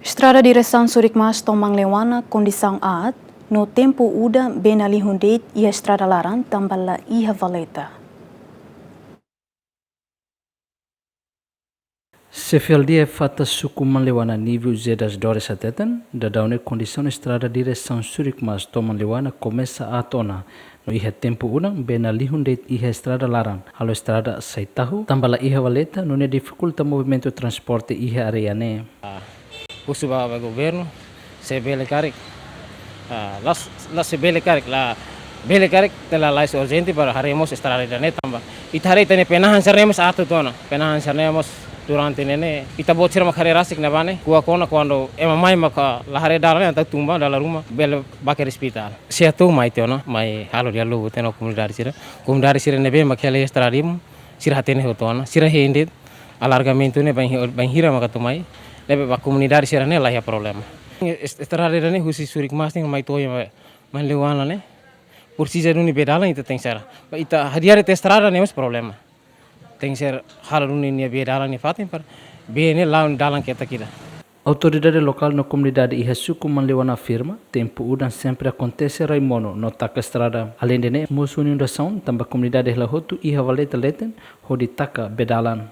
Estrada direção Surikmas Tomang Lewana condição at no tempo uda benali hundeit e a estrada laran tambala iha valeta. CFLD fata suku Manlewana nível zedas dores atetan, da daune condição estrada direção Surikmas Tomang Lewana começa a tona. No iha tempo unang bena lihundeit iha estrada larang. Halo estrada saitahu tambala iha valeta no ne dificulta movimento transporte iha areane. Usuba ao governo, se bele caric, lá se bele caric, lá bele caric tela lais urgente para haremos estrada dane tamba. Itare tene penahan saremos ato tona, penahan saremos durante nene. Ita bocir makare rasik na bane, kuah kona quando emamai maka lahare dalane anta tumba dalam rumah bele bakar hospital. Sia tu mai tona, mai halo dia lu teno comunidade sira nebe makele estradimu, sira tene hotona, sira hendet, alargamento ne banhira maka tumai. Lebe ba comunidade sira ne lah ya problema. Estrada ne husi Surikmas ne mai toya Manlewana ne. Por si jaruni bedala ita tem sera. Ita hadiare te estrada ne mas problema. Tem ser haluni ne bedala ne fatin par be ne laun dalan kita kira. Autoridade local na comunidade iha suku Manlewana afirma, tempo udan sempre acontece raimono no taka estrada. Além de ne, musu inundação tamba comunidade lahotu iha valeta leten hodi taka bedalan.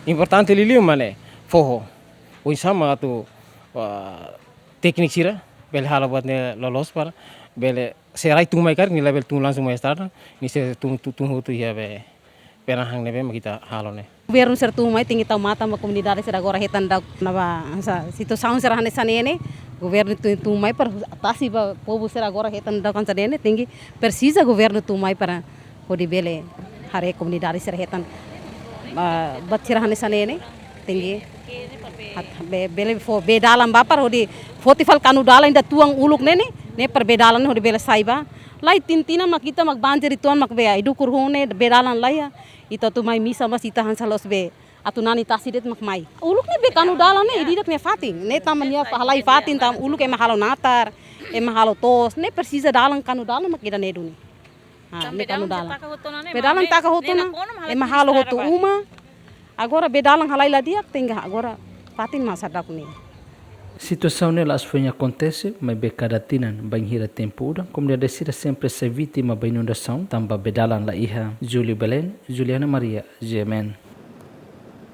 Importante liliu mane foho. O sama tu teknik sira bel hala buat ne lolos para bel serai tumai kar ni level tung langsung mai start ni se tung tu ya be penahang ne be kita halo ne governo ser tumai tinggi tau mata ma comunidade ser agora retan da nava sa situação ser hane sanene governo tumai para tasi ba povo ser agora retan da kan sanene tinggi precisa governo tumai para pode bele hare comunidade ser retan bat ser hane sanene tinggi bele fo bedalan ba par hodi fotifal kanu dala inda tuang uluk ne perbedalan hodi bele saiba lai tintina mak kita mak banjir ituan mak be idu kurhone bedalan laya ita tu mai misa mas ita hansalos be atu nani tasidet mak mai uluk ne be kanu dala ne ididak ne fatin ne tamania halai fatin tam uluk e mahalo natar e mahalo tos ne precisa dalan kanu dala mak ida ne duni ne kanu dala bedalan taka hotuna e mahalo hotu uma agora bedalan halai ladiak tenga agora fatin masadak ni. Situação nela asfunha acontece, mas becada tinan banhira tempo udan, como decida sempre ser vítima da inundação, tamba bedalan la iha, Júlio Belén, Juliana Maria, Gemen.